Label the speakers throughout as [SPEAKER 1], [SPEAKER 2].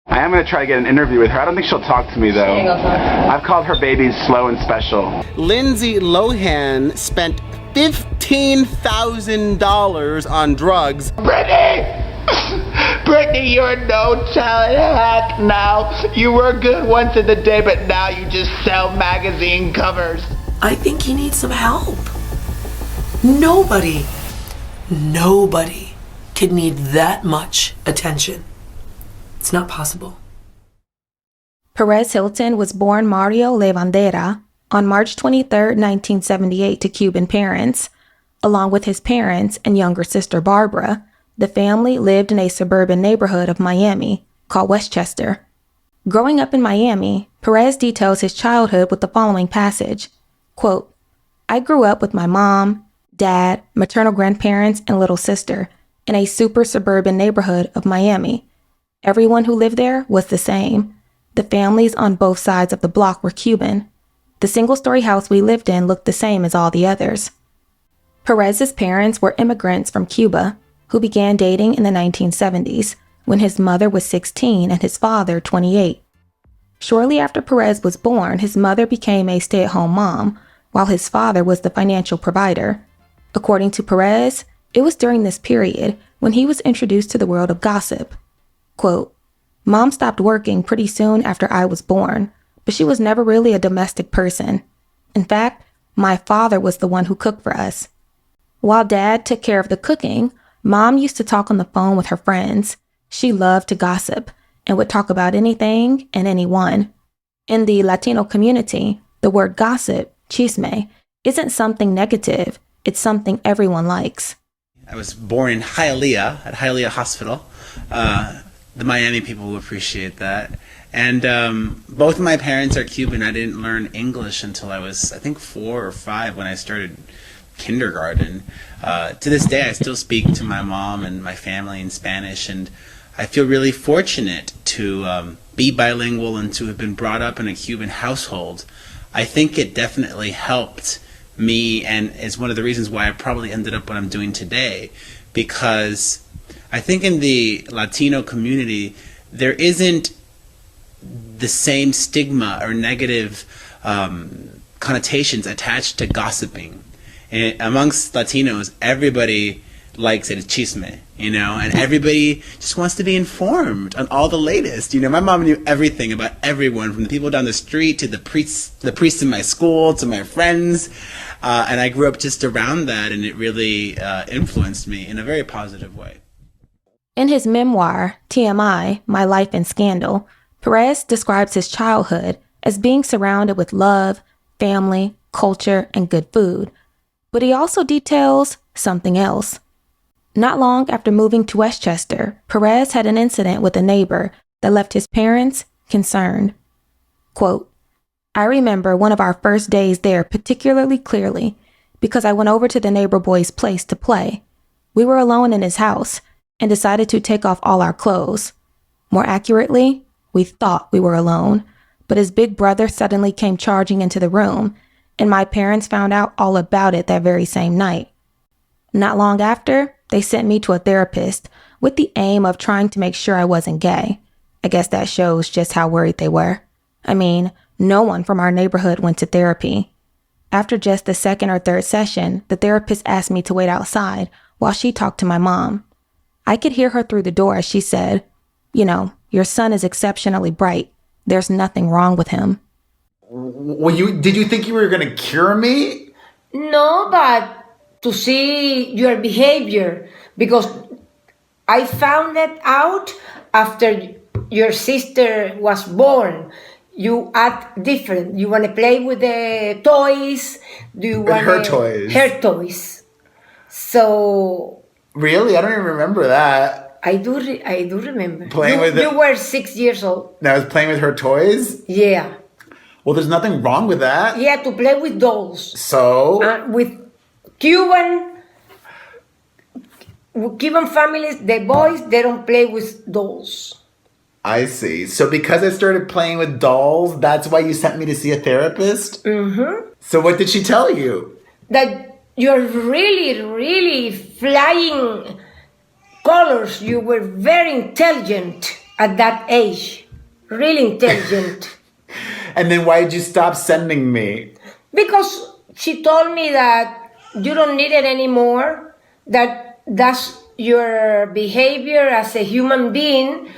[SPEAKER 1] I am going to try to get an interview with her. I don't think she'll talk to me, though. I've called her babies slow and special.
[SPEAKER 2] Lindsay Lohan spent $15,000 on drugs.
[SPEAKER 3] Brittany! Brittany, you're no talent hack now. You were good once in the day, but now you just sell magazine covers.
[SPEAKER 4] I think he needs some help. Nobody could need that much attention. It's not possible.
[SPEAKER 5] Perez Hilton was born Mario Lavandera on March 23, 1978 to Cuban parents. Along with his parents and younger sister Barbara, the family lived in a suburban neighborhood of Miami called Westchester. Growing up in Miami, Perez details his childhood with the following passage, quote, "I grew up with my mom, dad, maternal grandparents, and little sister in a super suburban neighborhood of Miami. Everyone who lived there was the same. The families on both sides of the block were Cuban. The single-story house we lived in looked the same as all the others." Perez's parents were immigrants from Cuba who began dating in the 1970s when his mother was 16 and his father 28. Shortly after Perez was born, his mother became a stay-at-home mom, while his father was the financial provider. According to Perez, it was during this period when he was introduced to the world of gossip. Quote, "Mom stopped working pretty soon after I was born, but she was never really a domestic person. In fact, my father was the one who cooked for us. While Dad took care of the cooking, Mom used to talk on the phone with her friends. She loved to gossip and would talk about anything and anyone. In the Latino community, the word gossip, chisme, isn't something negative. It's something everyone likes."
[SPEAKER 6] I was born in Hialeah, at Hialeah Hospital. The Miami people will appreciate that. And both of my parents are Cuban. I didn't learn English until I was, I think, 4 or 5 when I started kindergarten. To this day, I still speak to my mom and my family in Spanish, and I feel really fortunate to be bilingual and to have been brought up in a Cuban household. I think it definitely helped me and is one of the reasons why I probably ended up what I'm doing today, because I think in the Latino community, there isn't the same stigma or negative connotations attached to gossiping. And amongst Latinos, everybody likes it, it's chisme, you know, and everybody just wants to be informed on all the latest. You know, my mom knew everything about everyone, from the people down the street to the priests in my school to my friends, and I grew up just around that, and it really influenced me in a very positive way.
[SPEAKER 5] In his memoir, TMI, My Life in Scandal, Perez describes his childhood as being surrounded with love, family, culture, and good food. But he also details something else. Not long after moving to Westchester, Perez had an incident with a neighbor that left his parents concerned. Quote, "I remember one of our first days there particularly clearly because I went over to the neighbor boy's place to play. We were alone in his house and decided to take off all our clothes. More accurately, we thought we were alone, but his big brother suddenly came charging into the room, and my parents found out all about it that very same night. Not long after, they sent me to a therapist with the aim of trying to make sure I wasn't gay. I guess that shows just how worried they were. I mean, no one from our neighborhood went to therapy. After just the second or third session, the therapist asked me to wait outside while she talked to my mom. I could hear her through the door as she said, 'You know, your son is exceptionally bright. There's nothing wrong with him.'"
[SPEAKER 7] Well, did you think you were going to cure me?
[SPEAKER 8] No, but to see your behavior, because I found that out after your sister was born. You act different. You want to play with the toys. Do you want
[SPEAKER 7] her toys?
[SPEAKER 8] Her toys. So.
[SPEAKER 7] Really, I don't even remember that.
[SPEAKER 8] I do remember.
[SPEAKER 7] Playing with
[SPEAKER 8] you were 6 years old.
[SPEAKER 7] And I was playing with her toys?
[SPEAKER 8] Yeah.
[SPEAKER 7] Well, there's nothing wrong with that.
[SPEAKER 8] Yeah, to play with dolls.
[SPEAKER 7] So?
[SPEAKER 8] With Cuban families, the boys, they don't play with dolls.
[SPEAKER 7] I see. So because I started playing with dolls, that's why you sent me to see a therapist?
[SPEAKER 8] Mm-hmm.
[SPEAKER 7] So what did she tell you?
[SPEAKER 8] That you're really, really flying colors. You were very intelligent. at that age. Really intelligent.
[SPEAKER 7] And then why did you stop sending me?
[SPEAKER 8] Because she told me that you don't need it anymore, that's your behavior as a human being,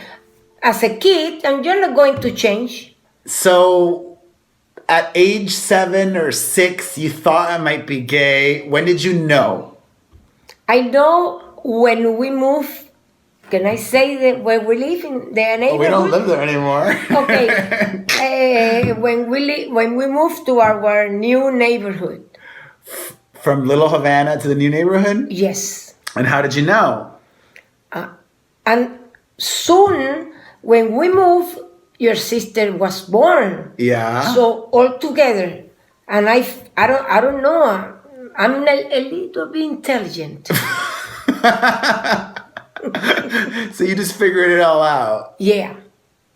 [SPEAKER 8] as a kid, and you're not going to change.
[SPEAKER 7] So at age 7 or 6, you thought I might be gay. When did you know?
[SPEAKER 8] I know when we moved. Can I say that where we live in the neighborhood?
[SPEAKER 7] We don't live there anymore.
[SPEAKER 8] Okay. When we moved to our new neighborhood.
[SPEAKER 7] From Little Havana to the new neighborhood?
[SPEAKER 8] Yes.
[SPEAKER 7] And how did you know?
[SPEAKER 8] And soon, when we moved, your sister was born.
[SPEAKER 7] Yeah.
[SPEAKER 8] So all together, and I don't know. I'm a little bit intelligent.
[SPEAKER 7] So you just figured it all out.
[SPEAKER 8] Yeah.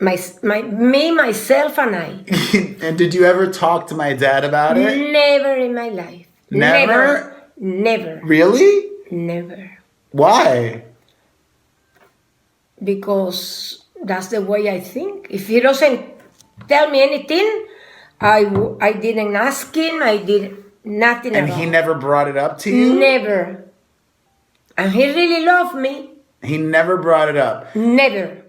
[SPEAKER 8] Me, myself, and I.
[SPEAKER 7] And did you ever talk to my dad about it?
[SPEAKER 8] Never in my life.
[SPEAKER 7] Never?
[SPEAKER 8] Never.
[SPEAKER 7] Really?
[SPEAKER 8] Never.
[SPEAKER 7] Why?
[SPEAKER 8] Because that's the way I think. If he doesn't tell me anything, I didn't ask him. I did nothing at all.
[SPEAKER 7] And he never brought it up to you?
[SPEAKER 8] Never. And he really loved me.
[SPEAKER 7] He never brought it up?
[SPEAKER 8] Never.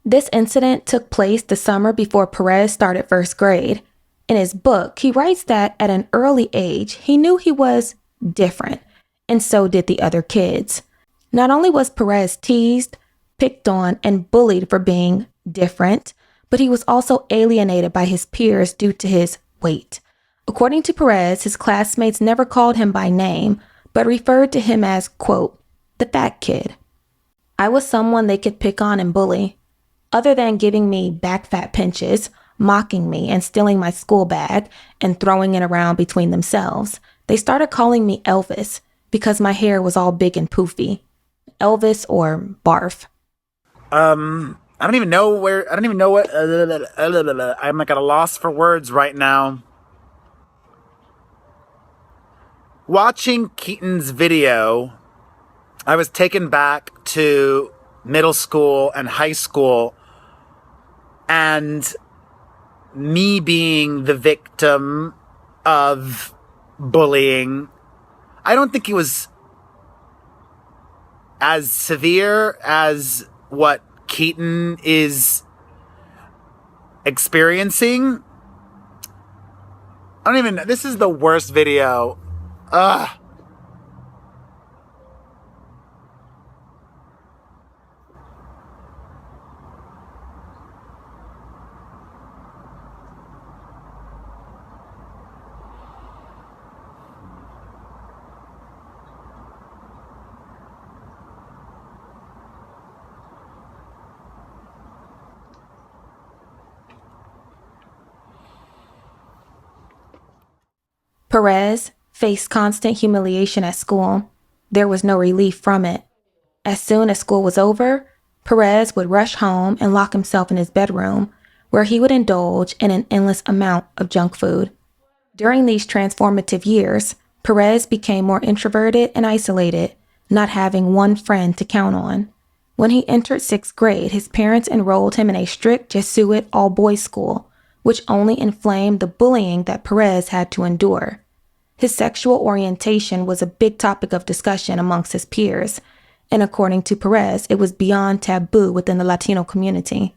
[SPEAKER 5] This incident took place the summer before Perez started first grade. In his book, he writes that at an early age, he knew he was different, and so did the other kids. Not only was Perez teased, picked on, and bullied for being different, but he was also alienated by his peers due to his weight. According to Perez, his classmates never called him by name, but referred to him as, quote, the fat kid. I was someone they could pick on and bully. Other than giving me back fat pinches, mocking me and stealing my school bag and throwing it around between themselves, they started calling me Elvis because my hair was all big and poofy. Elvis or Barf.
[SPEAKER 9] I don't even know what, I'm like at a loss for words right now. Watching Keaton's video, I was taken back to middle school and high school, and me being the victim of bullying. I don't think it was as severe as what Keaton is experiencing. This is the worst video. Ugh.
[SPEAKER 5] Perez faced constant humiliation at school. There was no relief from it. As soon as school was over, Perez would rush home and lock himself in his bedroom, where he would indulge in an endless amount of junk food. During these transformative years, Perez became more introverted and isolated, not having one friend to count on. When he entered 6th grade, his parents enrolled him in a strict Jesuit all-boys school, which only inflamed the bullying that Perez had to endure. His sexual orientation was a big topic of discussion amongst his peers, and according to Perez, it was beyond taboo within the Latino community.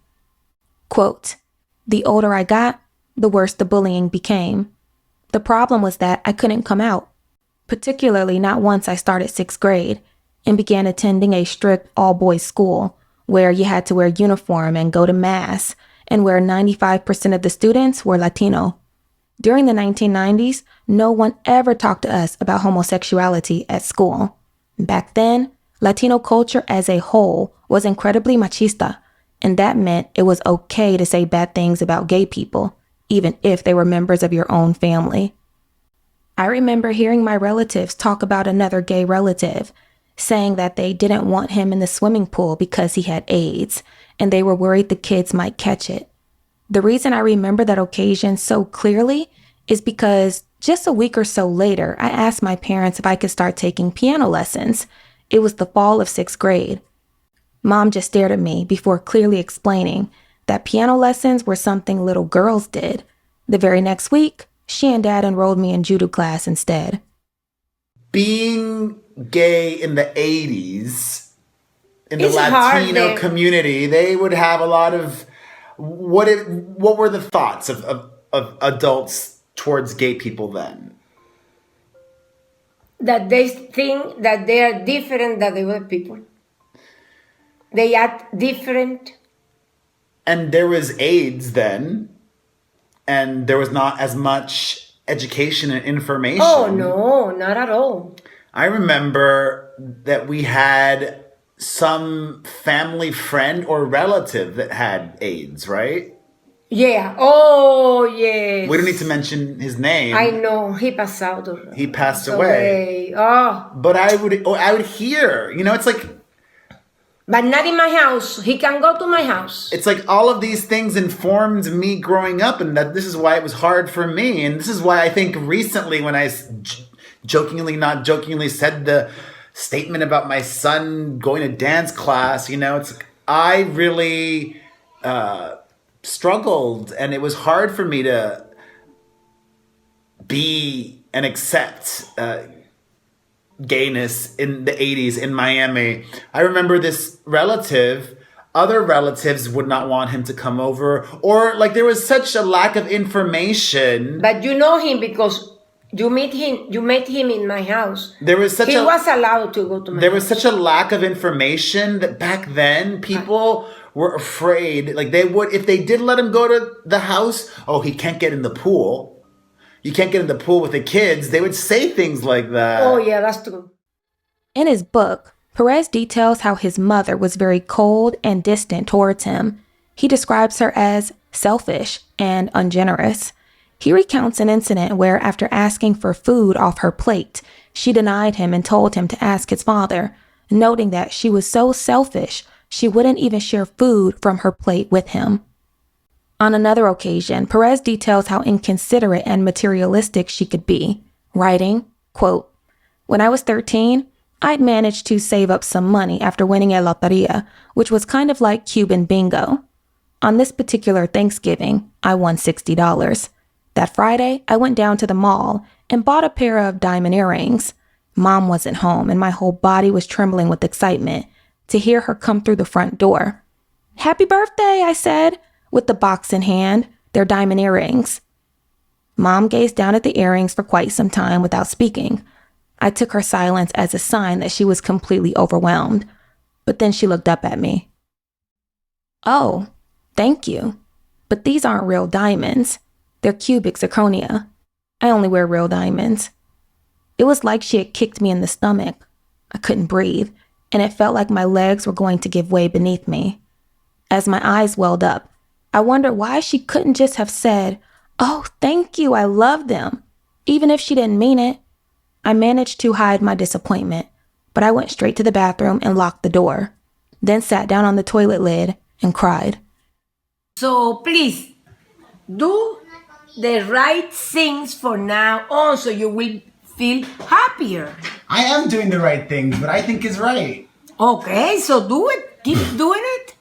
[SPEAKER 5] Quote, the older I got, the worse the bullying became. The problem was that I couldn't come out, particularly not once I started 6th grade and began attending a strict all-boys school where you had to wear uniform and go to mass, and where 95% of the students were Latino. During the 1990s, no one ever talked to us about homosexuality at school. Back then, Latino culture as a whole was incredibly machista, and that meant it was okay to say bad things about gay people, even if they were members of your own family. I remember hearing my relatives talk about another gay relative, saying that they didn't want him in the swimming pool because he had AIDS, and they were worried the kids might catch it. The reason I remember that occasion so clearly is because just a week or so later, I asked my parents if I could start taking piano lessons. It was the fall of 6th grade. Mom just stared at me before clearly explaining that piano lessons were something little girls did. The very next week, she and Dad enrolled me in judo class instead.
[SPEAKER 7] Being gay in the 80s, in the
[SPEAKER 8] It's hard
[SPEAKER 7] Latino
[SPEAKER 8] there.
[SPEAKER 7] community, they would have a lot of... What were the thoughts of adults towards gay people then?
[SPEAKER 8] That they think that they are different than the other people. They act different.
[SPEAKER 7] And there was AIDS then, and there was not as much education and information.
[SPEAKER 8] Oh, no, not at all.
[SPEAKER 7] I remember that we had some family friend or relative that had AIDS, right?
[SPEAKER 8] Yeah. Oh, yes.
[SPEAKER 7] We don't need to mention his name.
[SPEAKER 8] I know. He passed out.
[SPEAKER 7] He passed away.
[SPEAKER 8] Oh.
[SPEAKER 7] But I would hear, it's like...
[SPEAKER 8] But not in my house. He can go to my house.
[SPEAKER 7] It's like all of these things informed me growing up, and that this is why it was hard for me. And this is why I think recently when I not jokingly said the statement about my son going to dance class, it's like I really struggled, and it was hard for me to be and accept gayness in the 80s in Miami. I remember this relative, other relatives would not want him to come over, or like there was such a lack of information.
[SPEAKER 8] But you know him because you met him in my house.
[SPEAKER 7] There was such
[SPEAKER 8] he was allowed to go to my
[SPEAKER 7] There
[SPEAKER 8] house.
[SPEAKER 7] was such a lack of information that back then people were afraid. Like they would, if they did let him go to the house, oh, he can't get in the pool. You can't get in the pool with the kids. They would say things like that.
[SPEAKER 8] Oh, yeah, that's true.
[SPEAKER 5] In his book, Perez details how his mother was very cold and distant towards him. He describes her as selfish and ungenerous. He recounts an incident where, after asking for food off her plate, she denied him and told him to ask his father, noting that she was so selfish she wouldn't even share food from her plate with him. On another occasion, Perez details how inconsiderate and materialistic she could be, writing, quote, "When I was 13, I'd managed to save up some money after winning a loteria, which was kind of like Cuban bingo. On this particular Thanksgiving, I won $60. That Friday, I went down to the mall and bought a pair of diamond earrings. Mom wasn't home and my whole body was trembling with excitement to hear her come through the front door. 'Happy birthday,' I said, with the box in hand, their diamond earrings. Mom gazed down at the earrings for quite some time without speaking. I took her silence as a sign that she was completely overwhelmed, but then she looked up at me. 'Oh, thank you, but these aren't real diamonds. They're cubic zirconia. I only wear real diamonds.' It was like she had kicked me in the stomach. I couldn't breathe, and it felt like my legs were going to give way beneath me. As my eyes welled up, I wondered why she couldn't just have said, 'Oh, thank you, I love them,' even if she didn't mean it. I managed to hide my disappointment, but I went straight to the bathroom and locked the door, then sat down on the toilet lid and cried.
[SPEAKER 8] So please, do the right things for now on so you will feel happier.
[SPEAKER 6] I am doing the right things, but I think is right.
[SPEAKER 8] Okay, so do it. Keep doing it.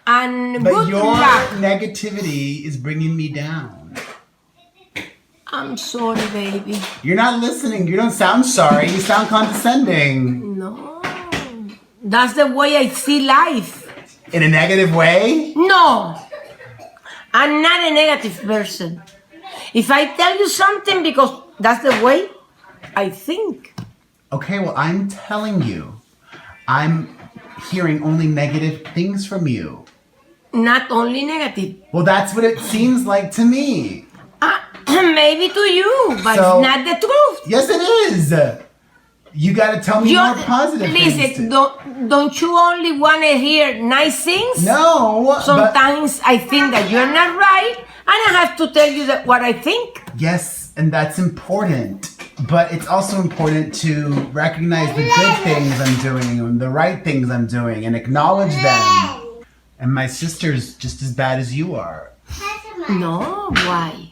[SPEAKER 8] And
[SPEAKER 6] But
[SPEAKER 8] good
[SPEAKER 6] your
[SPEAKER 8] luck.
[SPEAKER 6] negativity is bringing me down.
[SPEAKER 8] I'm sorry, baby.
[SPEAKER 6] You're not listening. You don't sound sorry. You sound condescending.
[SPEAKER 8] No. That's the way I see life.
[SPEAKER 6] In a negative way?
[SPEAKER 8] No. I'm not a negative person. If I tell you something because that's the way I think.
[SPEAKER 6] Okay, well, I'm telling you. I'm hearing only negative things from you.
[SPEAKER 8] Not only negative.
[SPEAKER 6] Well, that's what it seems like to me.
[SPEAKER 8] Maybe to you, but
[SPEAKER 6] So-
[SPEAKER 8] it's not the truth.
[SPEAKER 6] Yes, it is. You gotta tell me more positive things.
[SPEAKER 8] Listen, don't you only want to hear nice things?
[SPEAKER 6] No. but-
[SPEAKER 8] Sometimes I think that you're not right, and I have to tell you that what I think.
[SPEAKER 6] Yes, and that's important. But it's also important to recognize the good things I'm doing and the right things I'm doing and acknowledge them. And my sister's just as bad as you are.
[SPEAKER 8] No, why?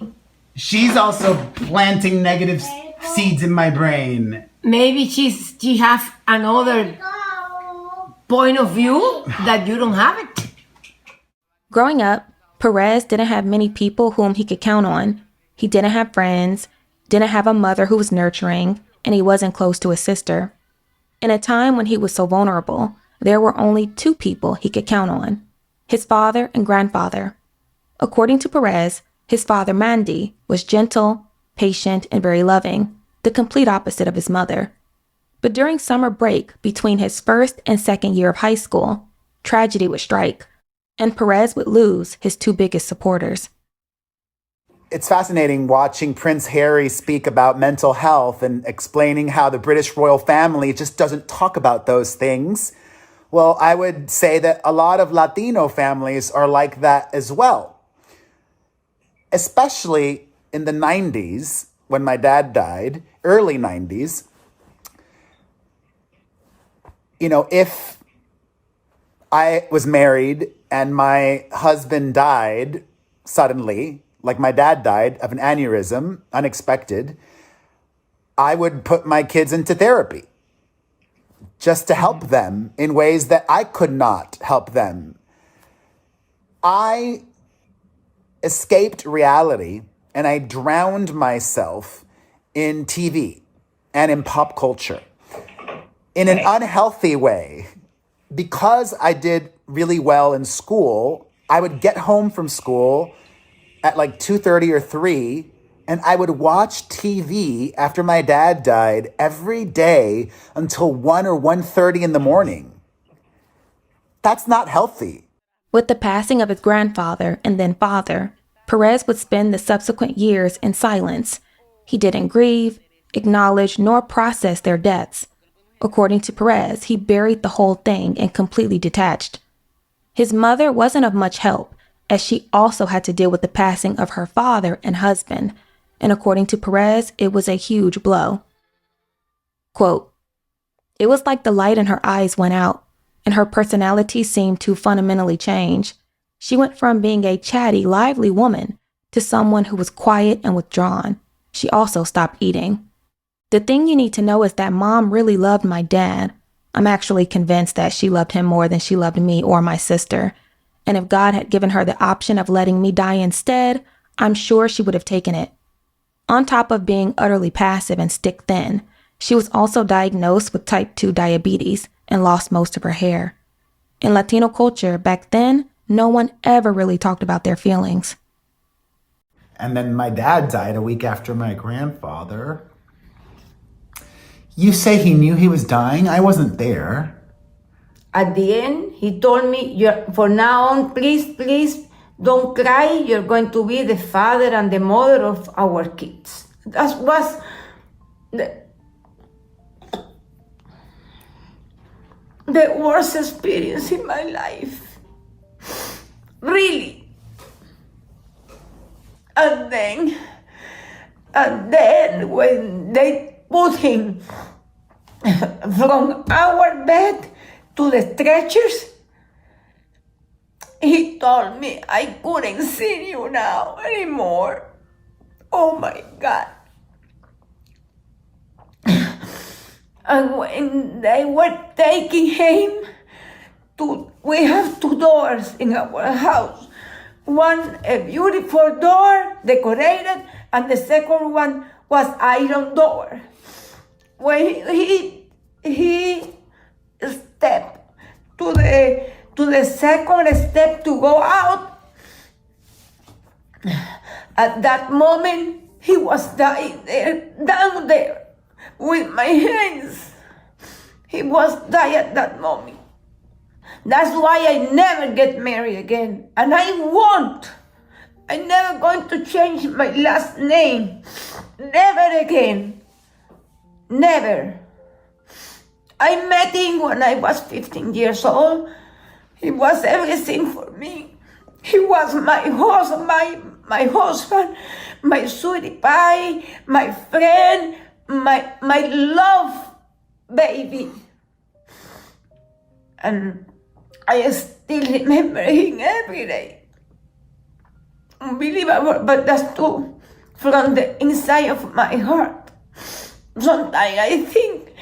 [SPEAKER 6] She's also planting negative seeds in my brain.
[SPEAKER 8] Maybe she have another point of view that you don't have it.
[SPEAKER 5] Growing up, Perez didn't have many people whom he could count on. He didn't have friends, didn't have a mother who was nurturing, and he wasn't close to his sister. In a time when he was so vulnerable, there were only two people he could count on, his father and grandfather. According to Perez, his father Mandy was gentle, patient, and very loving, the complete opposite of his mother. But during summer break between his first and second year of high school, tragedy would strike, and Perez would lose his two biggest supporters.
[SPEAKER 7] It's fascinating watching Prince Harry speak about mental health and explaining how the British royal family just doesn't talk about those things. Well, I would say that a lot of Latino families are like that as well. Especially in the 90s, when my dad died, early 90s. You know, if I was married and my husband died suddenly, like my dad died of an aneurysm, unexpected, I would put my kids into therapy just to help them in ways that I could not help them. I escaped reality and I drowned myself in TV and in pop culture in an unhealthy way. Because I did really well in school, I would get home from school at like 2:30 or 3, and I would watch TV after my dad died every day until 1 or 1:30 in the morning. That's not healthy.
[SPEAKER 5] With the passing of his grandfather and then father, Perez would spend the subsequent years in silence. He didn't grieve, acknowledge, nor process their deaths. According to Perez, he buried the whole thing and completely detached. His mother wasn't of much help, as she also had to deal with the passing of her father and husband, and according to Perez, it was a huge blow. Quote, "It was like the light in her eyes went out, and her personality seemed to fundamentally change. She went from being a chatty, lively woman to someone who was quiet and withdrawn. She also stopped eating. The thing you need to know is that Mom really loved my dad. I'm actually convinced that she loved him more than she loved me or my sister. And if God had given her the option of letting me die instead, I'm sure she would have taken it. On top of being utterly passive and stick thin, she was also diagnosed with type 2 diabetes and lost most of her hair. In Latino culture back then, no one ever really talked about their feelings."
[SPEAKER 7] And then my dad died a week after my grandfather. You say he knew he was dying? I wasn't there.
[SPEAKER 8] At the end, he told me, for now on, please, don't cry. You're going to be the father and the mother of our kids. That was the worst experience in my life. Really. And then when they put him from our bed to the stretchers, he told me I couldn't see you now anymore. Oh my God. And when they were taking him we have 2 doors in our house. One, a beautiful door, decorated, and the second one was iron door. When he stepped to the second step to go out, at that moment he was dying there, down there, with my hands. He was dying at that moment. That's why I never get married again, and I won't. I'm never going to change my last name. Never again. Never. I met him when I was 15 years old. He was everything for me. He was my husband, my sweetie pie, my friend, my love baby. And I still remember him every day. Unbelievable, but that's true. From the inside of my heart. Sometimes I think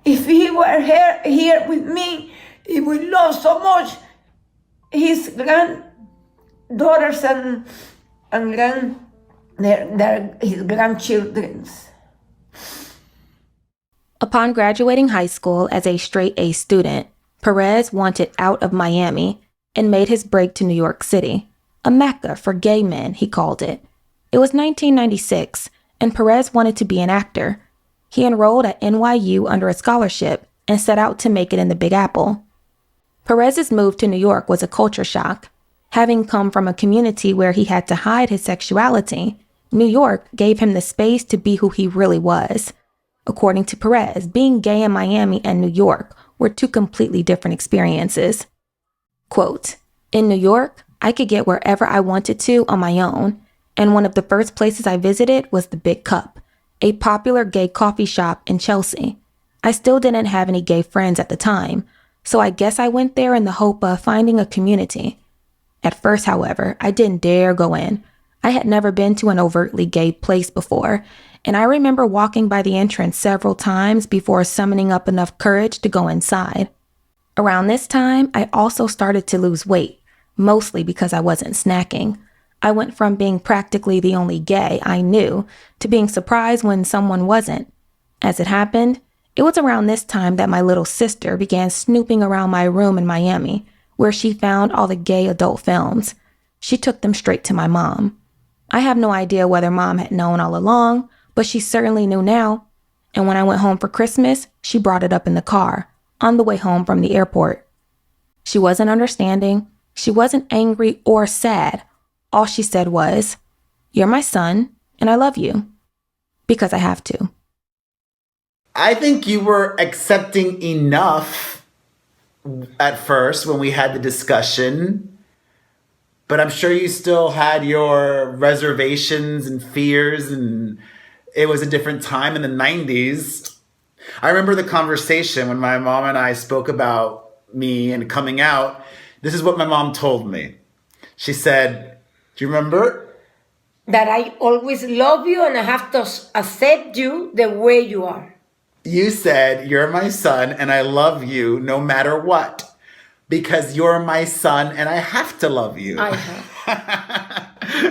[SPEAKER 8] if he were here with me, he will love so much his granddaughters and his grandchildren's.
[SPEAKER 5] Upon graduating high school as a straight A student, Perez wanted out of Miami and made his break to New York City, a mecca for gay men, he called it. It was 1996, and Perez wanted to be an actor. He enrolled at NYU under a scholarship and set out to make it in the Big Apple. Perez's move to New York was a culture shock. Having come from a community where he had to hide his sexuality, New York gave him the space to be who he really was. According to Perez, being gay in Miami and New York were two completely different experiences. Quote, "In New York, I could get wherever I wanted to on my own, and one of the first places I visited was the Big Cup, a popular gay coffee shop in Chelsea. I still didn't have any gay friends at the time, so I guess I went there in the hope of finding a community. At first, however, I didn't dare go in. I had never been to an overtly gay place before, and I remember walking by the entrance several times before summoning up enough courage to go inside. Around this time, I also started to lose weight, mostly because I wasn't snacking. I went from being practically the only gay I knew to being surprised when someone wasn't. As it happened, it was around this time that my little sister began snooping around my room in Miami, where she found all the gay adult films. She took them straight to my mom. I have no idea whether mom had known all along, but she certainly knew now. And when I went home for Christmas, she brought it up in the car, on the way home from the airport. She wasn't understanding. She wasn't angry or sad. All she said was, 'You're my son, and I love you. Because I have to.'"
[SPEAKER 7] I think you were accepting enough at first when we had the discussion, but I'm sure you still had your reservations and fears, and it was a different time in the 90s. I remember the conversation when my mom and I spoke about me and coming out. This is what my mom told me. She said, do you remember?
[SPEAKER 8] That I always love you and I have to accept you the way you are.
[SPEAKER 7] You said, "You're my son and I love you no matter what. Because you're my son and I have to love you."
[SPEAKER 8] I have.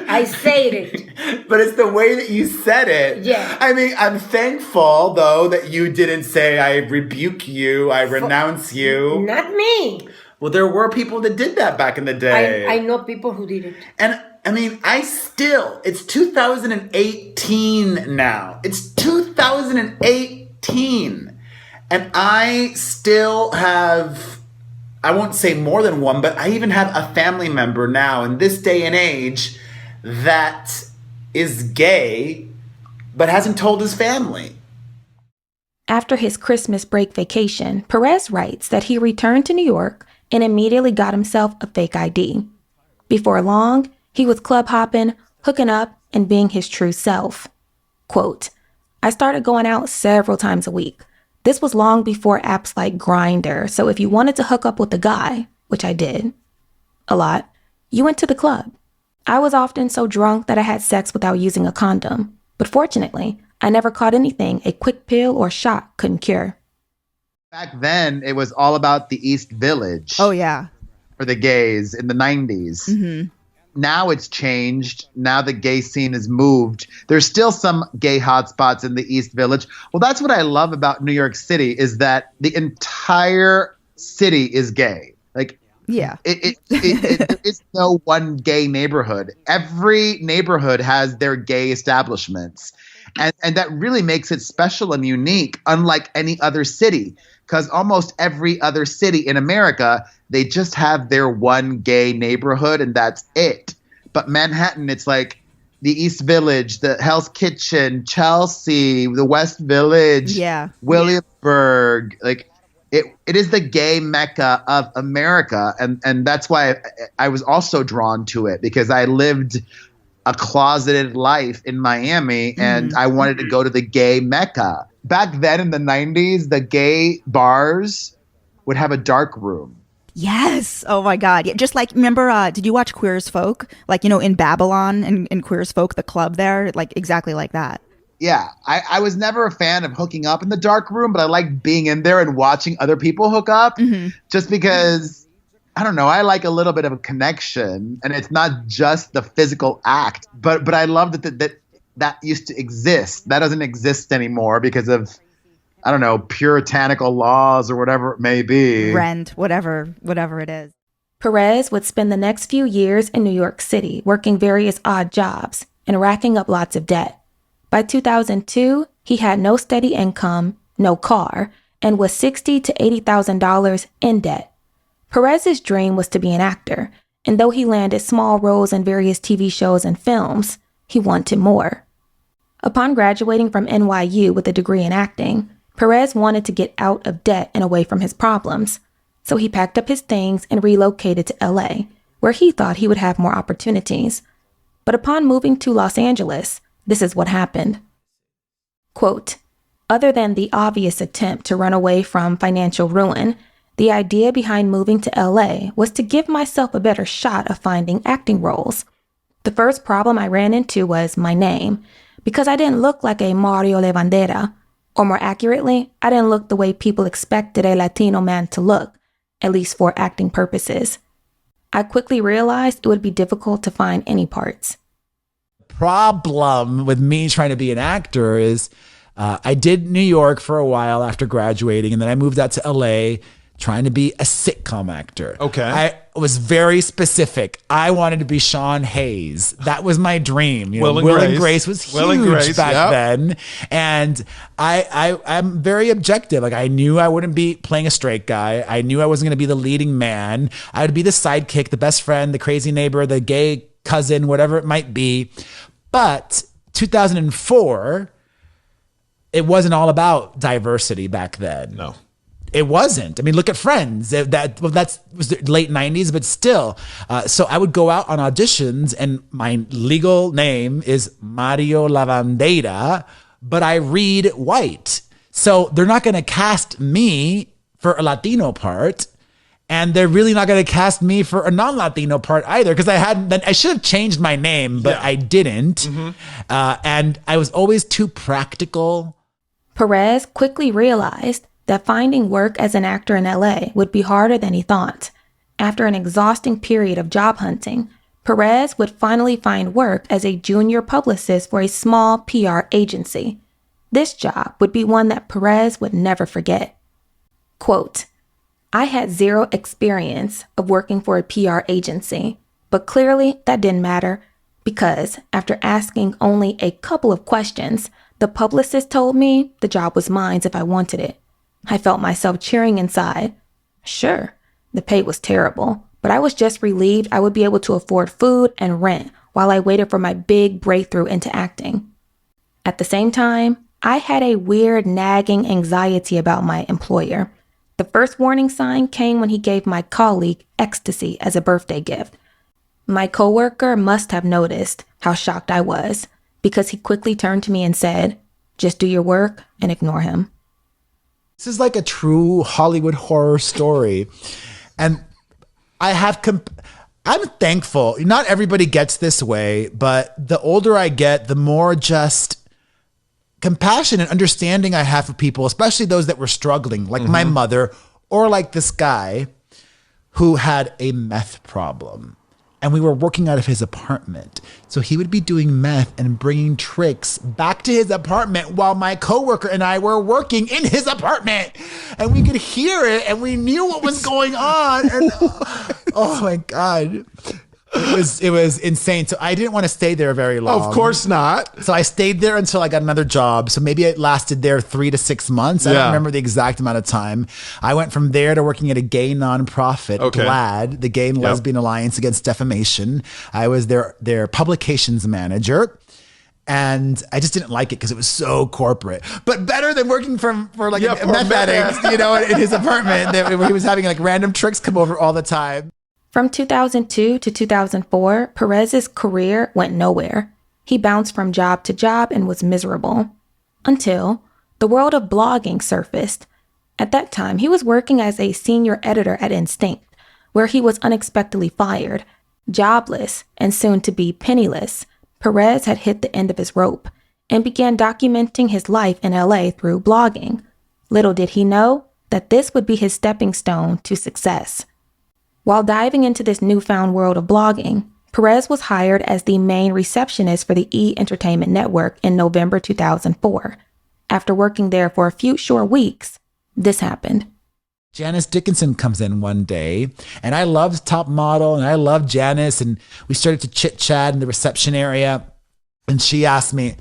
[SPEAKER 8] I said it.
[SPEAKER 7] But it's the way that you said it.
[SPEAKER 8] Yeah.
[SPEAKER 7] I mean, I'm thankful, though, that you didn't say, "I rebuke you, I renounce you."
[SPEAKER 8] Not me.
[SPEAKER 7] Well, there were people that did that back in the day.
[SPEAKER 8] I know people who did it.
[SPEAKER 7] And I mean, it's 2018 now. It's 2018. And I still have, I won't say more than one, but I even have a family member now in this day and age that is gay, but hasn't told his family.
[SPEAKER 5] After his Christmas break vacation, Perez writes that he returned to New York and immediately got himself a fake ID. Before long, he was club hopping, hooking up, and being his true self. Quote, "I started going out several times a week. This was long before apps like Grindr, so if you wanted to hook up with a guy, which I did a lot, you went to the club. I was often so drunk that I had sex without using a condom, but fortunately, I never caught anything a quick pill or shot couldn't cure."
[SPEAKER 10] Back then, it was all about the East Village.
[SPEAKER 11] Oh, yeah.
[SPEAKER 10] For the gays in the 90s.
[SPEAKER 11] Mm-hmm.
[SPEAKER 10] Now it's changed. Now the gay scene has moved. There's still some gay hotspots in the East Village. Well, that's what I love about New York City is that the entire city is gay. Like,
[SPEAKER 11] yeah,
[SPEAKER 10] there is no one gay neighborhood. Every neighborhood has their gay establishments. And that really makes it special and unique, unlike any other city. Because almost every other city in America, they just have their one gay neighborhood and that's it. But Manhattan, it's like the East Village, the Hell's Kitchen, Chelsea, the West Village, Williamsburg. Like it is the gay mecca of America. And that's why I was also drawn to it, because I lived a closeted life in Miami and I wanted to go to the gay mecca. Back then in the 90s, the gay bars would have a dark room.
[SPEAKER 11] Yes. Oh my God. Yeah, just like, remember, did you watch Queer as Folk? Like, in Babylon and Queer as Folk, the club there, like exactly like that.
[SPEAKER 10] Yeah, I was never a fan of hooking up in the dark room, but I like being in there and watching other people hook up just because, I don't know, I like a little bit of a connection, and it's not just the physical act, but I love that used to exist. That doesn't exist anymore because of, I don't know, puritanical laws or whatever it may be.
[SPEAKER 11] Rent, whatever it is.
[SPEAKER 5] Perez would spend the next few years in New York City working various odd jobs and racking up lots of debt. By 2002, he had no steady income, no car, and was $60,000 to $80,000 in debt. Perez's dream was to be an actor, and though he landed small roles in various TV shows and films, he wanted more. Upon graduating from NYU with a degree in acting, Perez wanted to get out of debt and away from his problems, so he packed up his things and relocated to LA, where he thought he would have more opportunities. But upon moving to Los Angeles, this is what happened. Quote, other than the obvious attempt to run away from financial ruin, the idea behind moving to LA was to give myself a better shot of finding acting roles. The first problem I ran into was my name, because I didn't look like a Mario Lavandera, or more accurately, I didn't look the way people expected a Latino man to look, at least for acting purposes. I quickly realized it would be difficult to find any parts.
[SPEAKER 9] Problem with me trying to be an actor is I did New York for a while after graduating, and then I moved out to LA trying to be a sitcom actor.
[SPEAKER 12] Okay.
[SPEAKER 9] I was very specific. I wanted to be Sean Hayes. That was my dream. You know, Will and Grace was huge back then. And I'm very objective. Like, I knew I wouldn't be playing a straight guy. I knew I wasn't going to be the leading man. I would be the sidekick, the best friend, the crazy neighbor, the gay cousin, whatever it might be. But 2004, it wasn't all about diversity back then.
[SPEAKER 12] No.
[SPEAKER 9] It wasn't. I mean, look at Friends. That was the late 90s, but still. So I would go out on auditions, and my legal name is Mario Lavandera, but I read white. So they're not going to cast me for a Latino part, and they're really not going to cast me for a non-Latino part either, because I should have changed my name, but I didn't. And I was always too practical.
[SPEAKER 5] Perez quickly realized that finding work as an actor in LA would be harder than he thought. After an exhausting period of job hunting, Perez would finally find work as a junior publicist for a small PR agency. This job would be one that Perez would never forget. Quote, I had zero experience of working for a PR agency, but clearly that didn't matter because after asking only a couple of questions, the publicist told me the job was mine if I wanted it. I felt myself cheering inside. Sure, the pay was terrible, but I was just relieved I would be able to afford food and rent while I waited for my big breakthrough into acting. At the same time, I had a weird nagging anxiety about my employer. The first warning sign came when he gave my colleague ecstasy as a birthday gift. My coworker must have noticed how shocked I was because he quickly turned to me and said, just do your work and ignore him.
[SPEAKER 9] This is like a true Hollywood horror story. And I'm thankful. Not everybody gets this way, but the older I get, the more just compassion and understanding I have for people, especially those that were struggling, like my mother, or like this guy who had a meth problem. And we were working out of his apartment. So he would be doing meth and bringing tricks back to his apartment while my coworker and I were working in his apartment. And we could hear it and we knew what was going on. And oh my God. It was insane. So I didn't want to stay there very long.
[SPEAKER 12] Of course not.
[SPEAKER 9] So I stayed there until I got another job. So maybe it lasted there 3 to 6 months. I don't remember the exact amount of time. I went from there to working at a gay nonprofit, GLAAD, the Gay and Lesbian Alliance Against Defamation. I was their publications manager. And I just didn't like it because it was so corporate. But better than working for a meth addict, in his apartment where he was having like random tricks come over all the time.
[SPEAKER 5] From 2002 to 2004, Perez's career went nowhere. He bounced from job to job and was miserable. Until the world of blogging surfaced. At that time, he was working as a senior editor at Instinct, where he was unexpectedly fired. Jobless and soon to be penniless, Perez had hit the end of his rope, and began documenting his life in LA through blogging. Little did he know that this would be his stepping stone to success. While diving into this newfound world of blogging, Perez was hired as the main receptionist for the E! Entertainment Network in November 2004. After working there for a few short weeks, this happened.
[SPEAKER 9] Janice Dickinson comes in one day, and I loved Top Model, and I loved Janice, and we started to chit-chat in the reception area, and she asked me,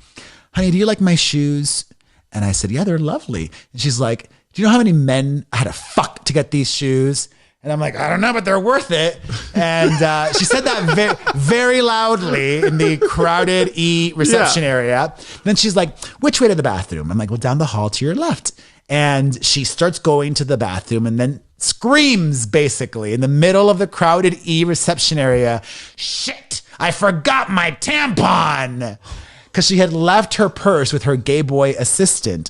[SPEAKER 9] honey, do you like my shoes? And I said, yeah, they're lovely. And she's like, do you know how many men I had to fuck to get these shoes? And I'm like, I don't know, but they're worth it. And she said that very loudly in the crowded E! reception area. Then she's like, which way to the bathroom? I'm like, well, down the hall to your left. And she starts going to the bathroom and then screams, basically, in the middle of the crowded E! reception area, shit, I forgot my tampon. Because she had left her purse with her gay boy assistant.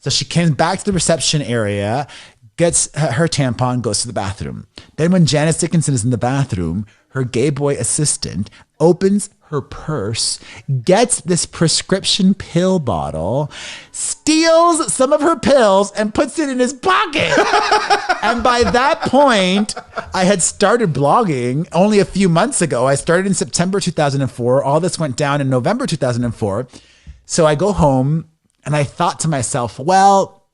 [SPEAKER 9] So she came back to the reception area, gets her tampon, goes to the bathroom. Then when Janice Dickinson is in the bathroom, her gay boy assistant opens her purse, gets this prescription pill bottle, steals some of her pills, and puts it in his pocket. And by that point, I had started blogging only a few months ago. I started in September 2004. All this went down in November 2004. So I go home and I thought to myself, well,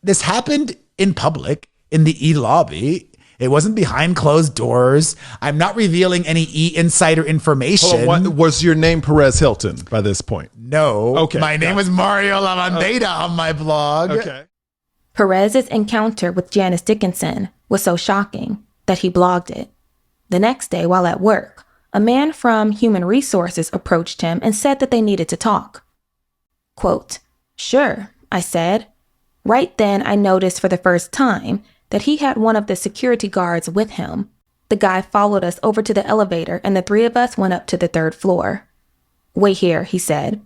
[SPEAKER 9] this happened in public, in the E! lobby. It wasn't behind closed doors. I'm not revealing any E! insider information.
[SPEAKER 12] Was your name Perez Hilton by this point?
[SPEAKER 9] No.
[SPEAKER 12] Okay.
[SPEAKER 9] My name was Mario Lavandera on my blog.
[SPEAKER 12] Okay.
[SPEAKER 5] Perez's encounter with Janice Dickinson was so shocking that he blogged it. The next day, while at work, a man from Human Resources approached him and said that they needed to talk. Quote, sure, I said. Right then, I noticed for the first time that he had one of the security guards with him. The guy followed us over to the elevator and the three of us went up to the 3rd floor. Wait here, he said.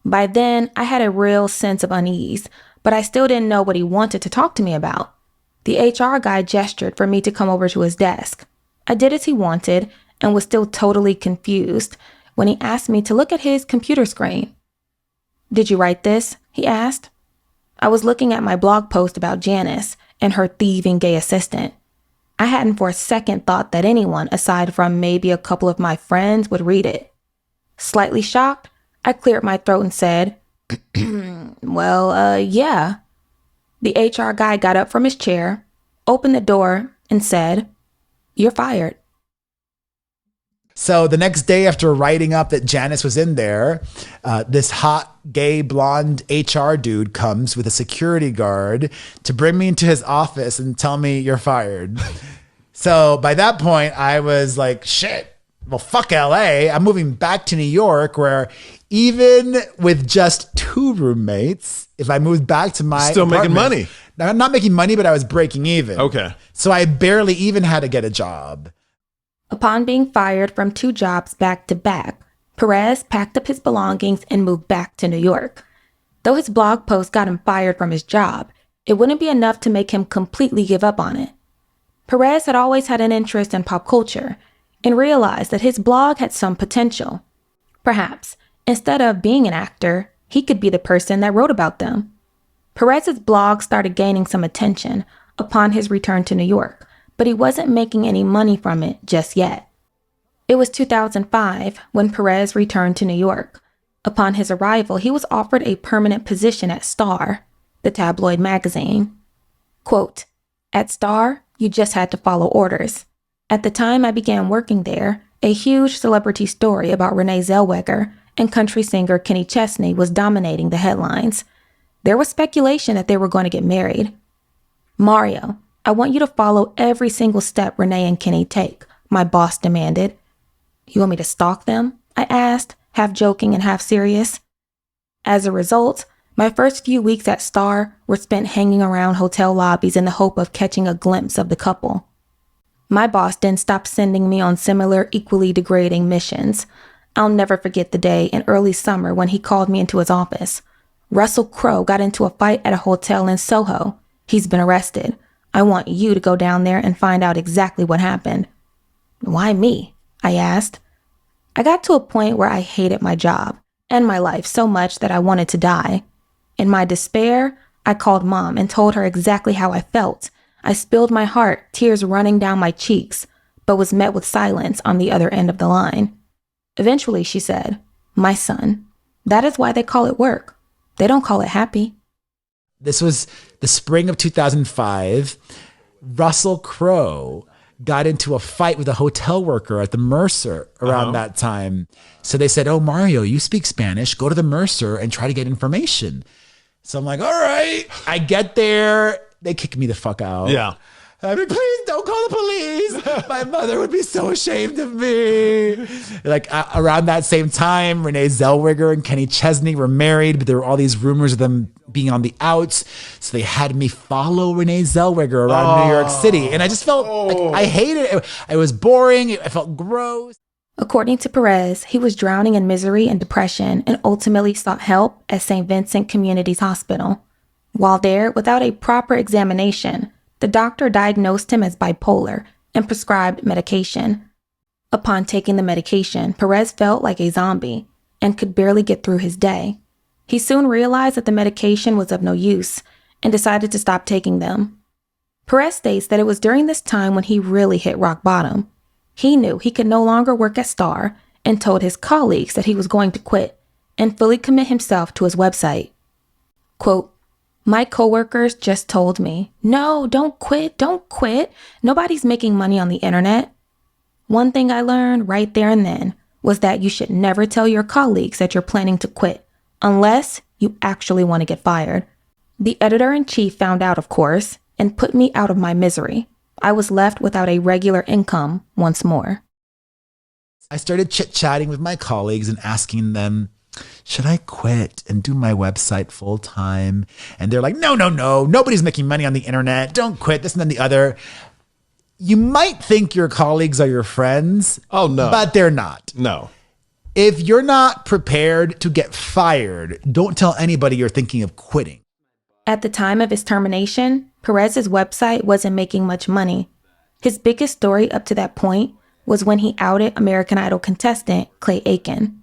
[SPEAKER 5] By then, I had a real sense of unease, but I still didn't know what he wanted to talk to me about. The HR guy gestured for me to come over to his desk. I did as he wanted and was still totally confused when he asked me to look at his computer screen. Did you write this? He asked. I was looking at my blog post about Janice and her thieving gay assistant. I hadn't for a second thought that anyone, aside from maybe a couple of my friends, would read it. Slightly shocked, I cleared my throat and said, well, yeah. The HR guy got up from his chair, opened the door, and said, you're fired.
[SPEAKER 9] So the next day after writing up that Janice was in there, this hot, gay, blonde HR dude comes with a security guard to bring me into his office and tell me you're fired. So by that point, I was like, shit, well, fuck LA. I'm moving back to New York where even with just 2 roommates, if I moved back to my
[SPEAKER 12] Still making
[SPEAKER 9] apartment,
[SPEAKER 12] money.
[SPEAKER 9] I'm not making money, but I was breaking even.
[SPEAKER 12] Okay.
[SPEAKER 9] So I barely even had to get a job.
[SPEAKER 5] Upon being fired from 2 jobs back to back, Perez packed up his belongings and moved back to New York. Though his blog post got him fired from his job, it wouldn't be enough to make him completely give up on it. Perez had always had an interest in pop culture and realized that his blog had some potential. Perhaps, instead of being an actor, he could be the person that wrote about them. Perez's blog started gaining some attention upon his return to New York, but he wasn't making any money from it just yet. It was 2005 when Perez returned to New York. Upon his arrival, he was offered a permanent position at Star, the tabloid magazine. Quote, at Star, you just had to follow orders. At the time I began working there, a huge celebrity story about Renee Zellweger and country singer Kenny Chesney was dominating the headlines. There was speculation that they were going to get married. Mario, I want you to follow every single step Renee and Kenny take, my boss demanded. You want me to stalk them? I asked, half joking and half serious. As a result, my first few weeks at Star were spent hanging around hotel lobbies in the hope of catching a glimpse of the couple. My boss didn't stop sending me on similar, equally degrading missions. I'll never forget the day in early summer when he called me into his office. Russell Crowe got into a fight at a hotel in Soho. He's been arrested. I want you to go down there and find out exactly what happened. Why me? I asked. I got to a point where I hated my job, and my life so much that I wanted to die. In my despair, I called Mom and told her exactly how I felt. I spilled my heart, tears running down my cheeks, but was met with silence on the other end of the line. Eventually, she said, "My son, that is why they call it work. They don't call it happy."
[SPEAKER 9] This was the spring of 2005. Russell Crowe got into a fight with a hotel worker at the Mercer around that time. So they said, "Oh, Mario, you speak Spanish. Go to the Mercer and try to get information." So I'm like, all right. I get there. They kick me the fuck out.
[SPEAKER 12] Yeah.
[SPEAKER 9] I mean, please don't call the police. My mother would be so ashamed of me. Like around that same time, Renee Zellweger and Kenny Chesney were married, but there were all these rumors of them being on the outs. So they had me follow Renee Zellweger around New York City. And I just felt like I hated it. It was boring. I felt gross.
[SPEAKER 5] According to Perez, he was drowning in misery and depression and ultimately sought help at St. Vincent Community's Hospital. While there, without a proper examination, the doctor diagnosed him as bipolar and prescribed medication. Upon taking the medication, Perez felt like a zombie and could barely get through his day. He soon realized that the medication was of no use and decided to stop taking them. Perez states that it was during this time when he really hit rock bottom. He knew he could no longer work at Star and told his colleagues that he was going to quit and fully commit himself to his website. Quote, "My coworkers just told me, 'No, don't quit. Nobody's making money on the internet.' One thing I learned right there and then was that you should never tell your colleagues that you're planning to quit unless you actually want to get fired. The editor-in-chief found out, of course, and put me out of my misery. I was left without a regular income once more."
[SPEAKER 9] I started chit-chatting with my colleagues and asking them, should I quit and do my website full time? And they're like, no, nobody's making money on the internet. Don't quit, this and then the other. You might think your colleagues are your friends.
[SPEAKER 12] Oh, no.
[SPEAKER 9] But they're not.
[SPEAKER 12] No.
[SPEAKER 9] If you're not prepared to get fired, don't tell anybody you're thinking of quitting.
[SPEAKER 5] At the time of his termination, Perez's website wasn't making much money. His biggest story up to that point was when he outed American Idol contestant Clay Aiken.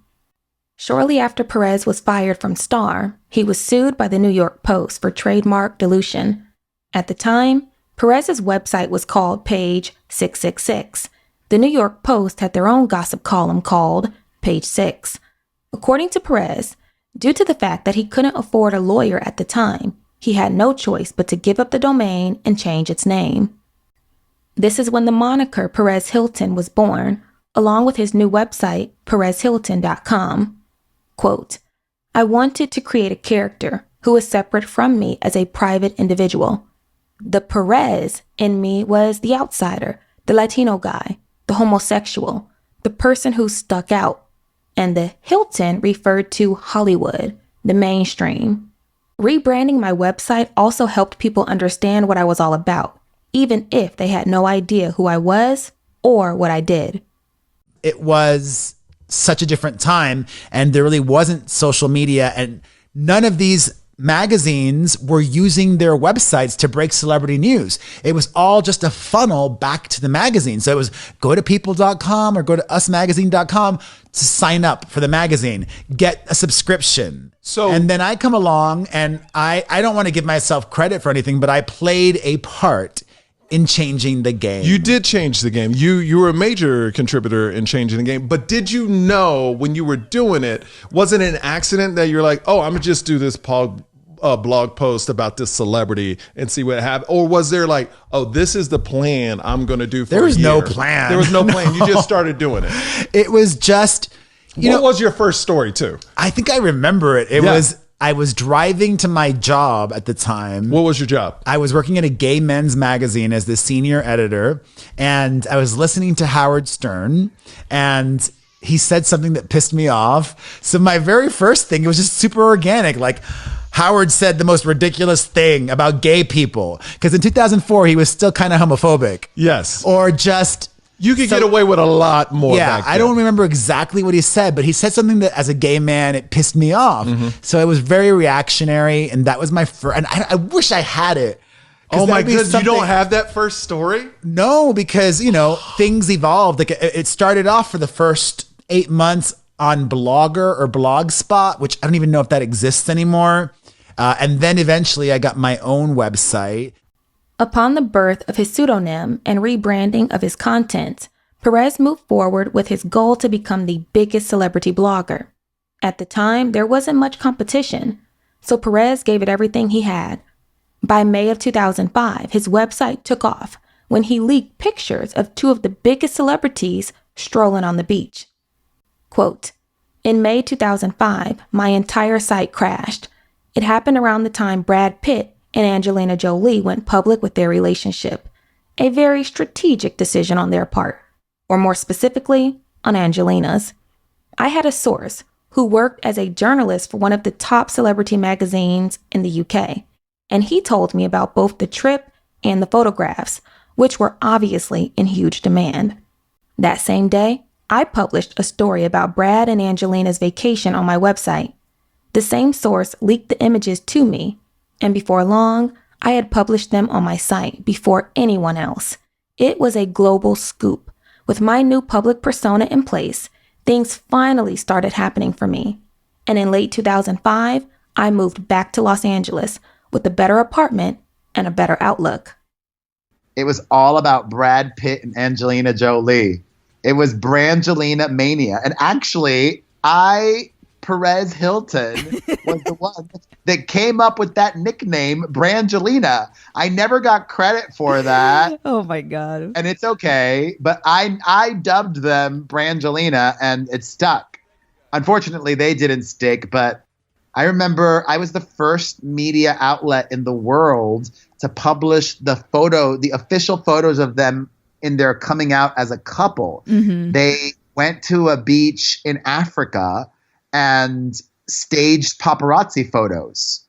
[SPEAKER 5] Shortly after Perez was fired from Star, he was sued by the New York Post for trademark dilution. At the time, Perez's website was called Page 666. The New York Post had their own gossip column called Page 6. According to Perez, due to the fact that he couldn't afford a lawyer at the time, he had no choice but to give up the domain and change its name. This is when the moniker Perez Hilton was born, along with his new website, PerezHilton.com. Quote, "I wanted to create a character who was separate from me as a private individual. The Perez in me was the outsider, the Latino guy, the homosexual, the person who stuck out, and the Hilton referred to Hollywood, the mainstream. Rebranding my website also helped people understand what I was all about, even if they had no idea who I was or what I did."
[SPEAKER 9] It was such a different time, and there really wasn't social media, and none of these magazines were using their websites to break celebrity news. It was all just a funnel back to the magazine. So it was go to people.com or go to usmagazine.com to sign up for the magazine, get a subscription. And then I come along, and I don't want to give myself credit for anything, but I played a part in changing the game.
[SPEAKER 12] You did change the game. You were a major contributor in changing the game. But did you know when you were doing it, wasn't it an accident that you're like, oh, I'm gonna just do this blog post about this celebrity and see what happens? Or was there like, oh, this is the plan I'm gonna do for
[SPEAKER 9] There was
[SPEAKER 12] a year?
[SPEAKER 9] no plan.
[SPEAKER 12] There was no plan. You just started doing it.
[SPEAKER 9] It was just,
[SPEAKER 12] what was your first story too?
[SPEAKER 9] I think I remember it. I was driving to my job at the time.
[SPEAKER 12] What was your job?
[SPEAKER 9] I was working at a gay men's magazine as the senior editor, and I was listening to Howard Stern, and he said something that pissed me off. So my very first thing, it was just super organic. Like, Howard said the most ridiculous thing about gay people, because in 2004, he was still kind of homophobic.
[SPEAKER 12] Yes.
[SPEAKER 9] Or just...
[SPEAKER 12] You could get away with a lot more.
[SPEAKER 9] Yeah,
[SPEAKER 12] back then.
[SPEAKER 9] I don't remember exactly what he said, but he said something that as a gay man, it pissed me off. So it was very reactionary, and that was my first, and I wish I had it.
[SPEAKER 12] Oh my goodness, you don't have that first story?
[SPEAKER 9] No, because, things evolved. Like it started off for the first 8 months. on Blogger or Blogspot, which I don't even know if that exists anymore. And then eventually I got my own website.
[SPEAKER 5] Upon the birth of his pseudonym and rebranding of his content, Perez moved forward with his goal to become the biggest celebrity blogger. At the time, there wasn't much competition, so Perez gave it everything he had. By May of 2005, his website took off when he leaked pictures of two of the biggest celebrities strolling on the beach. Quote, "In May 2005, my entire site crashed. It happened around the time Brad Pitt and Angelina Jolie went public with their relationship. A very strategic decision on their part, or more specifically, on Angelina's. I had a source who worked as a journalist for one of the top celebrity magazines in the UK, and he told me about both the trip and the photographs, which were obviously in huge demand. That same day, I published a story about Brad and Angelina's vacation on my website. The same source leaked the images to me, and before long, I had published them on my site before anyone else. It was a global scoop. With my new public persona in place, things finally started happening for me. And in late 2005, I moved back to Los Angeles with a better apartment and a better outlook."
[SPEAKER 10] It was all about Brad Pitt and Angelina Jolie. It was Brangelina Mania. And actually, Perez Hilton, was the one that came up with that nickname, Brangelina. I never got credit for that.
[SPEAKER 11] Oh my God.
[SPEAKER 10] And it's okay. But I dubbed them Brangelina and it stuck. Unfortunately, they didn't stick. But I remember I was the first media outlet in the world to publish the official photos of them in their coming out as a couple.
[SPEAKER 11] Mm-hmm.
[SPEAKER 10] They went to a beach in Africa and staged paparazzi photos.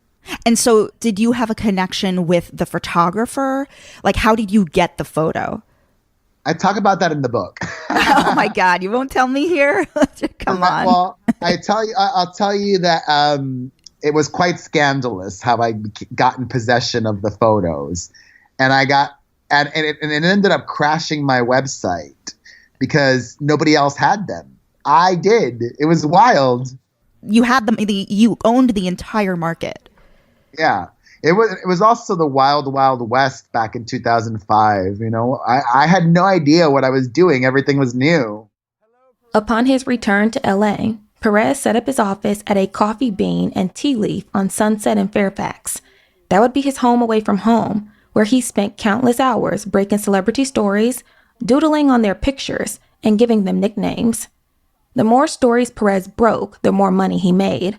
[SPEAKER 11] And so did you have a connection with the photographer? Like, how did you get the photo?
[SPEAKER 10] I talk about that in the book.
[SPEAKER 11] Oh my God, you won't tell me here? Come on.
[SPEAKER 10] Well, I'll tell you that it was quite scandalous how I got in possession of the photos. And it ended up crashing my website because nobody else had them. I did. It was wild.
[SPEAKER 11] You had them. You owned the entire market.
[SPEAKER 10] Yeah. It was also the wild, wild west back in 2005. You know, I had no idea what I was doing. Everything was new.
[SPEAKER 5] Upon his return to LA, Perez set up his office at a Coffee Bean and Tea Leaf on Sunset in Fairfax. That would be his home away from home, where he spent countless hours breaking celebrity stories, doodling on their pictures, and giving them nicknames. The more stories Perez broke, the more money he made.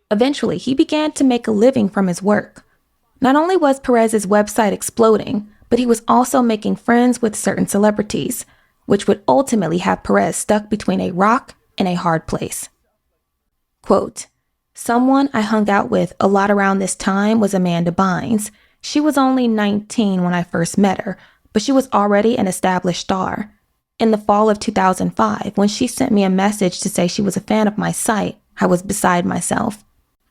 [SPEAKER 5] Eventually, he began to make a living from his work. Not only was Perez's website exploding, but he was also making friends with certain celebrities, which would ultimately have Perez stuck between a rock and a hard place. Quote, "Someone I hung out with a lot around this time was Amanda Bynes. She was only 19 when I first met her, but she was already an established star. In the fall of 2005, when she sent me a message to say she was a fan of my site, I was beside myself.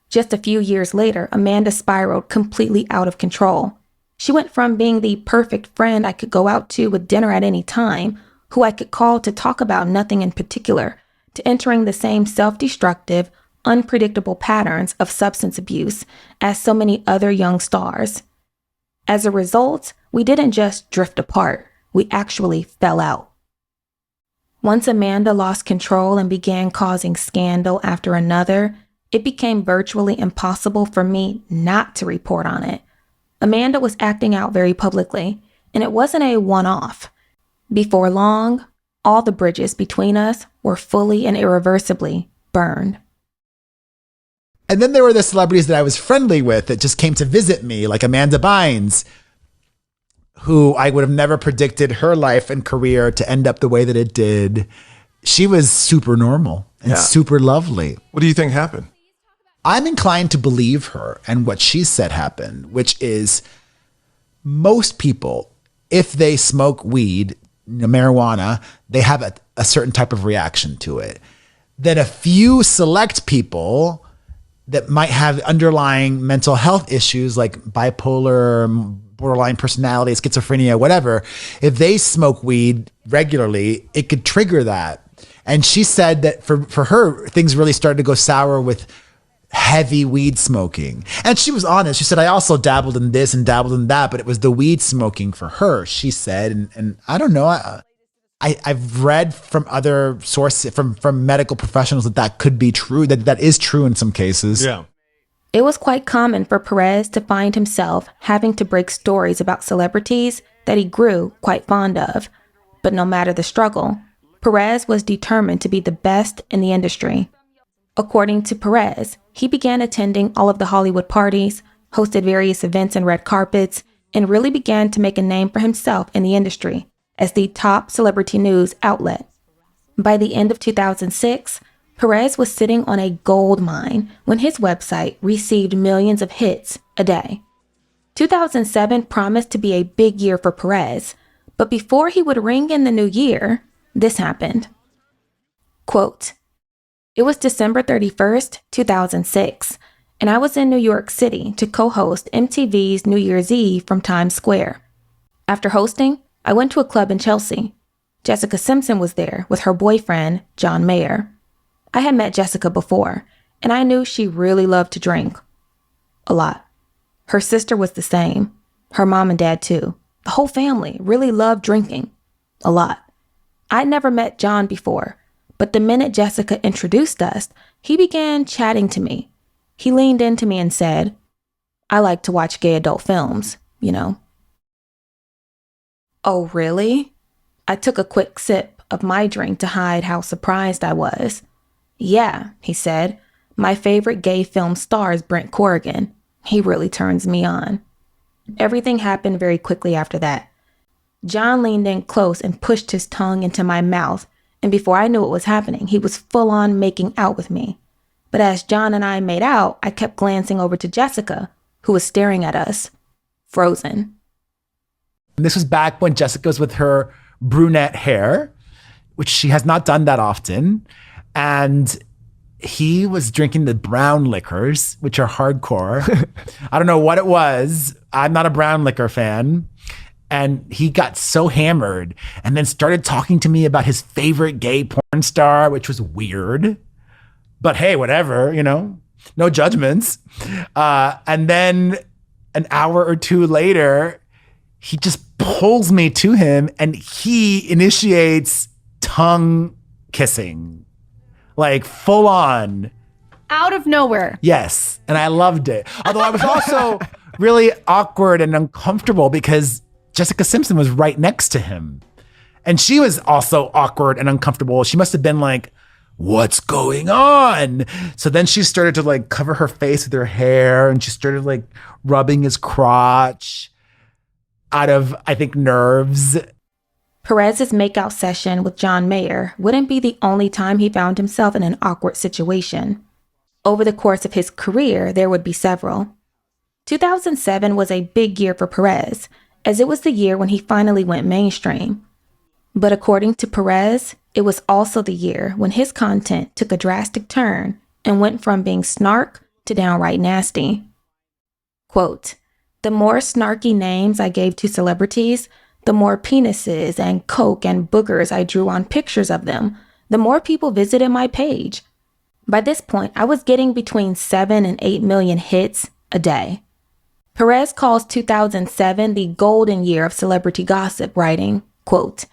[SPEAKER 5] Just a few years later, Amanda spiraled completely out of control. She went from being the perfect friend I could go out to with dinner at any time, who I could call to talk about nothing in particular, to entering the same self-destructive, unpredictable patterns of substance abuse as so many other young stars. As a result, we didn't just drift apart, we actually fell out. Once Amanda lost control and began causing scandal after another, it became virtually impossible for me not to report on it. Amanda was acting out very publicly, and it wasn't a one-off. Before long, all the bridges between us were fully and irreversibly burned."
[SPEAKER 9] And then there were the celebrities that I was friendly with that just came to visit me, like Amanda Bynes, who I would have never predicted her life and career to end up the way that it did. She was super normal and super lovely.
[SPEAKER 12] What do you think happened?
[SPEAKER 9] I'm inclined to believe her and what she said happened, which is most people, if they smoke weed, marijuana, they have a certain type of reaction to it. Then a few select people that might have underlying mental health issues like bipolar, borderline personality, schizophrenia, whatever, if they smoke weed regularly, it could trigger that. And she said that for her, things really started to go sour with heavy weed smoking. And she was honest. She said, I also dabbled in this and dabbled in that, but it was the weed smoking for her, she said. And I don't know. I've read from other sources, from medical professionals, that could be true, that is true in some cases.
[SPEAKER 12] Yeah.
[SPEAKER 5] It was quite common for Perez to find himself having to break stories about celebrities that he grew quite fond of. But no matter the struggle, Perez was determined to be the best in the industry. According to Perez, he began attending all of the Hollywood parties, hosted various events and red carpets, and really began to make a name for himself in the industry as the top celebrity news outlet. By the end of 2006, Perez was sitting on a gold mine when his website received millions of hits a day. 2007 promised to be a big year for Perez, but before he would ring in the new year, this happened. Quote, it was December 31st, 2006, and I was in New York City to co-host MTV's New Year's Eve from Times Square. After hosting, I went to a club in Chelsea. Jessica Simpson was there with her boyfriend, John Mayer. I had met Jessica before, and I knew she really loved to drink. A lot. Her sister was the same. Her mom and dad too. The whole family really loved drinking. A lot. I'd never met John before, but the minute Jessica introduced us, he began chatting to me. He leaned into me and said, I like to watch gay adult films, you know. Oh, really? I took a quick sip of my drink to hide how surprised I was. Yeah, he said, my favorite gay film star is Brent Corrigan. He really turns me on. Everything happened very quickly after that. John leaned in close and pushed his tongue into my mouth, and before I knew what was happening, he was full on making out with me. But as John and I made out, I kept glancing over to Jessica, who was staring at us, frozen.
[SPEAKER 9] And this was back when Jessica was with her brunette hair, which she has not done that often. And he was drinking the brown liquors, which are hardcore. I don't know what it was. I'm not a brown liquor fan. And he got so hammered and then started talking to me about his favorite gay porn star, which was weird. But hey, whatever, you know, no judgments. And then an hour or two later, he just pulls me to him and he initiates tongue kissing. Like full on.
[SPEAKER 11] Out of nowhere.
[SPEAKER 9] Yes. And I loved it. Although I was also really awkward and uncomfortable because Jessica Simpson was right next to him. And she was also awkward and uncomfortable. She must have been like, what's going on? So then she started to like cover her face with her hair and she started like rubbing his crotch out of, I think, nerves.
[SPEAKER 5] Perez's makeout session with John Mayer wouldn't be the only time he found himself in an awkward situation. Over the course of his career, there would be several. 2007 was a big year for Perez, as it was the year when he finally went mainstream. But according to Perez, it was also the year when his content took a drastic turn and went from being snark to downright nasty. Quote, the more snarky names I gave to celebrities, the more penises and coke and boogers I drew on pictures of them, the more people visited my page. By this point, I was getting between 7 and 8 million hits a day. Perez calls 2007 the golden year of celebrity gossip, writing, quote,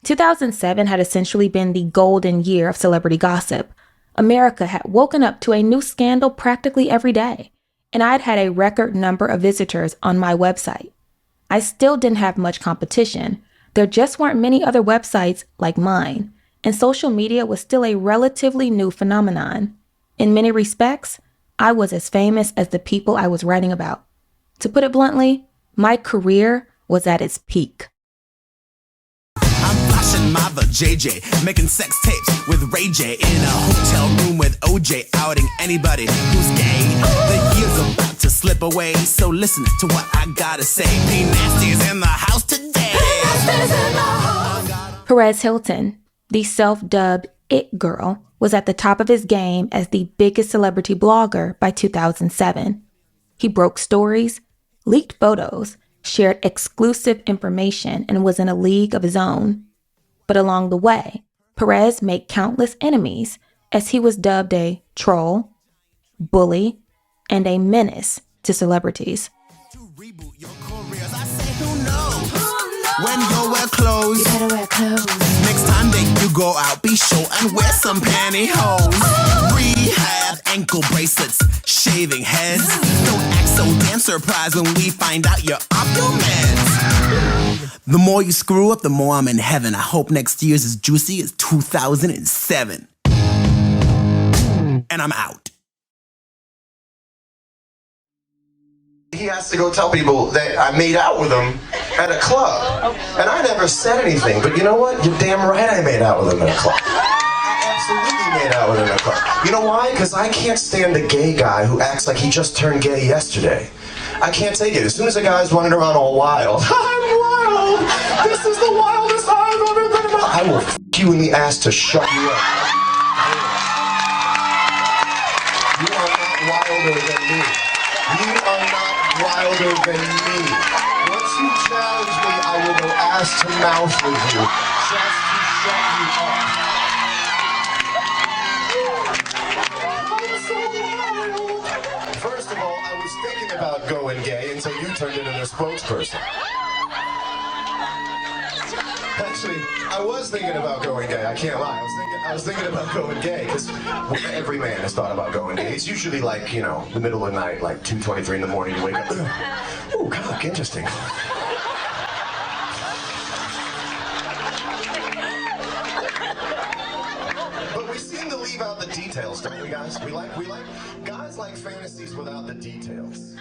[SPEAKER 5] 2007 had essentially been the golden year of celebrity gossip. America had woken up to a new scandal practically every day, and I'd had a record number of visitors on my website. I still didn't have much competition. There just weren't many other websites like mine, and social media was still a relatively new phenomenon. In many respects, I was as famous as the people I was writing about. To put it bluntly, my career was at its peak.
[SPEAKER 13] I'm flashing my JJ, making sex tapes with Ray J in a hotel room with OJ, outing anybody who's gay. The year's about to slip away, so listen to what I gotta say. P Nasty's in the house today.
[SPEAKER 5] Perez Hilton, the self-dubbed It Girl, was at the top of his game as the biggest celebrity blogger by 2007. He broke stories, leaked photos, shared exclusive information, and was in a league of his own. But along the way, Perez made countless enemies as he was dubbed a troll, bully, and a menace to celebrities.
[SPEAKER 13] When you wear clothes, you better wear clothes. Next time that you go out, be sure and wear some pantyhose. Rehab, ankle bracelets, shaving heads. Don't act so damn surprised when we find out you're off your meds. The more you screw up, the more I'm in heaven. I hope next year's as juicy as 2007. And I'm out.
[SPEAKER 14] He has to go tell people that I made out with him at a club. And I never said anything, but you know what? You're damn right I made out with him at a club. I absolutely made out with him at a club. You know why? Because I can't stand a gay guy who acts like he just turned gay yesterday. I can't take it. As soon as a guy's running around all wild, I'm wild! This is the wildest I've ever been about. I will f*** you in the ass to shut you up. You are not wilder than me. You are not wilder than me. Once you challenge me, I will go ass to mouth with you, just to shut you up. I'm so wild. First of all, I was thinking about going gay until you turned into the spokesperson. Actually, I was thinking about going gay. I can't lie. I was thinking about going gay because every man has thought about going gay. It's usually like, you know, the middle of the night, like 2:23 in the morning. You wake up. Oh, cock, interesting. But we seem to leave out the details, don't we, guys? We like guys like fantasies without the details.